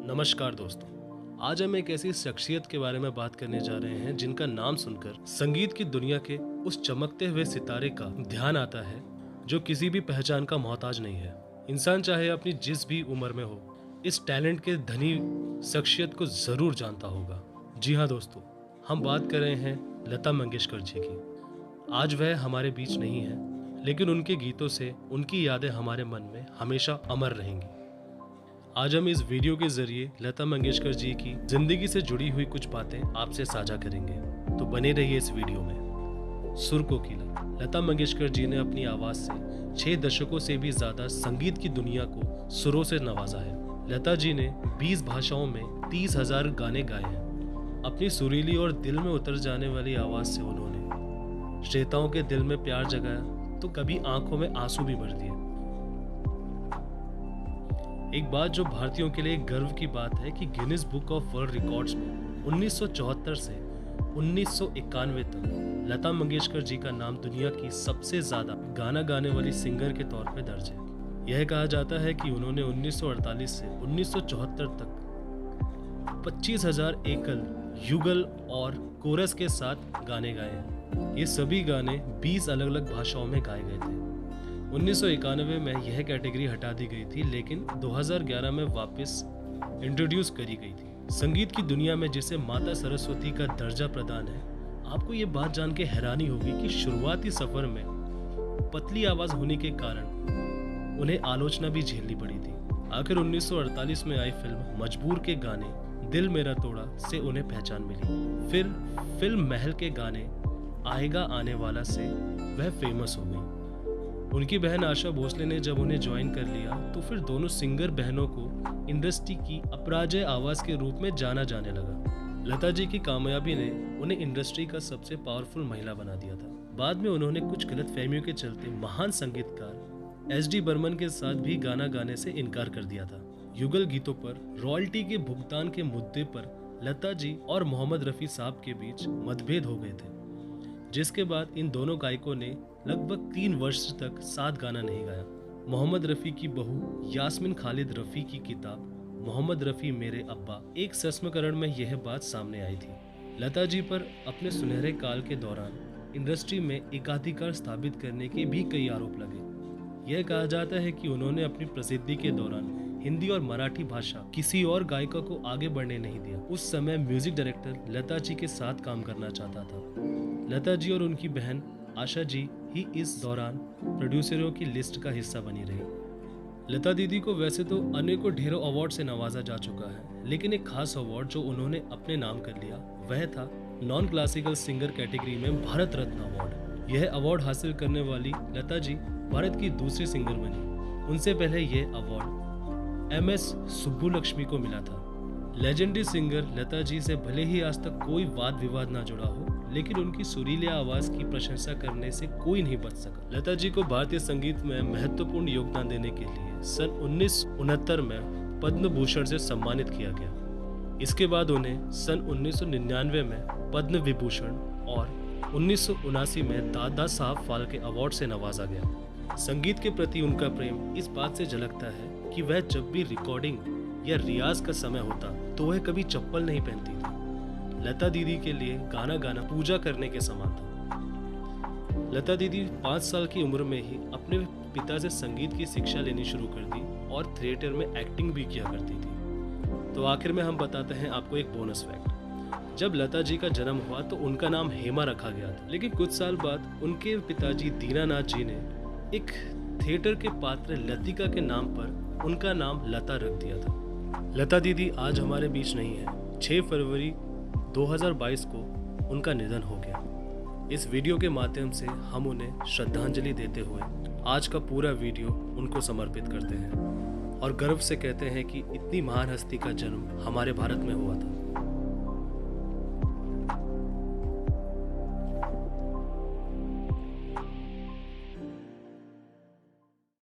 नमस्कार दोस्तों। आज हम एक ऐसी शख्सियत के बारे में बात करने जा रहे हैं जिनका नाम सुनकर संगीत की दुनिया के उस चमकते हुए सितारे का ध्यान आता है जो किसी भी पहचान का मोहताज नहीं है। इंसान चाहे अपनी जिस भी उम्र में हो, इस टैलेंट के धनी शख्सियत को जरूर जानता होगा। जी हाँ दोस्तों, हम बात कर रहे हैं लता मंगेशकर जी की। आज वह हमारे बीच नहीं है, लेकिन उनके गीतों से उनकी यादें हमारे मन में हमेशा अमर रहेंगी। आज हम इस वीडियो के जरिए लता मंगेशकर जी की जिंदगी से जुड़ी हुई कुछ बातें आपसे साझा करेंगे, तो बने रहिए इस वीडियो में। सुर कोकिला लता मंगेशकर जी ने अपनी आवाज से 6 दशकों से भी ज्यादा संगीत की दुनिया को सुरों से नवाजा है। लता जी ने 20 भाषाओं में 30,000 गाने गाए हैं। अपनी सुरीली और दिल में उतर जाने वाली आवाज से उन्होंने श्रोताओं के दिल में प्यार जगाया तो कभी आंखों में आंसू भी भर दिए। एक बात जो भारतीयों के लिए गर्व की बात है कि Guinness book of world records में 1974 से 1991 तक लता मंगेशकर जी का नाम दुनिया की सबसे ज्यादा गाना गाने वाली सिंगर के तौर पर दर्ज है। यह कहा जाता है कि उन्होंने 1948 से 1974 तक 25,000 एकल, युगल और कोरस के साथ गाने गाए हैं। ये सभी गाने 20 अलग अलग भाषाओं में गाए गए थे। 1991 में यह कैटेगरी हटा दी गई थी, लेकिन 2011 में वापस इंट्रोड्यूस करी गई थी। संगीत की दुनिया में जिसे माता सरस्वती का दर्जा प्रदान है, आपको ये बात जान के हैरानी होगी कि शुरुआती सफर में पतली आवाज होने के कारण उन्हें आलोचना भी झेलनी पड़ी थी। आखिर 1948 में आई फिल्म मजबूर के गाने दिल मेरा तोड़ा से उन्हें पहचान मिली। फिर फिल्म महल के गाने आएगा आने वाला से वह फेमस हो गई। उनकी बहन आशा भोसले ने जब उन्हें ज्वाइन कर लिया तो फिर दोनों सिंगर बहनों को इंडस्ट्री की अपराजय आवाज के रूप में जाना जाने लगा। लता जी की कामयाबी ने उन्हें इंडस्ट्री का सबसे पावरफुल महिला बना दिया था। बाद में उन्होंने कुछ गलतफहमियों के चलते महान संगीतकार एस.डी. बर्मन के साथ भी गाना गाने से इनकार कर दिया था। युगल गीतों पर रॉयल्टी के भुगतान के मुद्दे पर लता जी और मोहम्मद रफी साहब के बीच मतभेद हो गए थे, जिसके बाद इन दोनों गायकों ने लगभग 3 वर्ष तक साथ गाना नहीं गाया। मोहम्मद रफ़ी की बहू यास्मीन खालिद रफ़ी की किताब मोहम्मद रफ़ी मेरे अब्बा एक संस्मरण में यह बात सामने आई थी। लता जी पर अपने सुनहरे काल के दौरान इंडस्ट्री में एकाधिकार स्थापित करने के भी कई आरोप लगे। यह कहा जाता है कि उन्होंने अपनी प्रसिद्धि के दौरान हिंदी और मराठी भाषा किसी और गायिका को आगे बढ़ने नहीं दिया। उस समय म्यूजिक डायरेक्टर लता जी के साथ काम करना चाहता था। लता जी और उनकी बहन आशा जी ही इस दौरान प्रोड्यूसरों की लिस्ट का हिस्सा बनी रही। लता दीदी को वैसे तो अनेकों ढेरों अवार्ड से नवाजा जा चुका है, लेकिन एक खास अवार्ड जो उन्होंने अपने नाम कर लिया वह था नॉन क्लासिकल सिंगर कैटेगरी में भारत रत्न अवार्ड। यह अवार्ड हासिल करने वाली लता जी भारत की दूसरी सिंगर बनी। उनसे पहले यह अवार्ड एम.एस. सुब्बुलक्ष्मी को मिला था। लेजेंडरी सिंगर लता जी से भले ही आज तक कोई वाद विवाद ना जुड़ा हो, लेकिन उनकी सुरीली आवाज की प्रशंसा करने से कोई नहीं बच सका। लता जी को भारतीय संगीत में महत्वपूर्ण योगदान देने के लिए सन 1969 में पद्म भूषण से सम्मानित किया गया। इसके बाद उन्हें सन 1999 में पद्म विभूषण और 1979 में दादा साहब फाल्के अवार्ड से नवाजा गया। संगीत के प्रति उनका प्रेम इस बात से झलकता है कि वह जब भी रिकॉर्डिंग या रियाज का समय होता तो वह कभी चप्पल नहीं पहनती थी। लता दीदी के लिए गाना गाना पूजा करने के समान था। लता दीदी 5 साल की उम्र में ही अपने पिता से संगीत की शिक्षा लेनी शुरू कर दी और थिएटर में एक्टिंग भी किया करती थी। तो आखिर में हम बताते हैं आपको एक बोनस फैक्ट। जब लता जी का जन्म हुआ तो उनका नाम हेमा रखा गया था, लेकिन कुछ साल बाद उनके पिताजी दीनानाथ जी ने एक थिएटर के पात्र लतिका के नाम पर उनका नाम लता रख दिया था। लता दीदी आज हमारे बीच नहीं है। 6 फरवरी 2022 को उनका निधन हो गया। इस वीडियो के माध्यम से हम उन्हें श्रद्धांजलि देते हुए आज का पूरा वीडियो उनको समर्पित करते हैं और गर्व से कहते हैं कि इतनी महान हस्ती का जन्म हमारे भारत में हुआ था।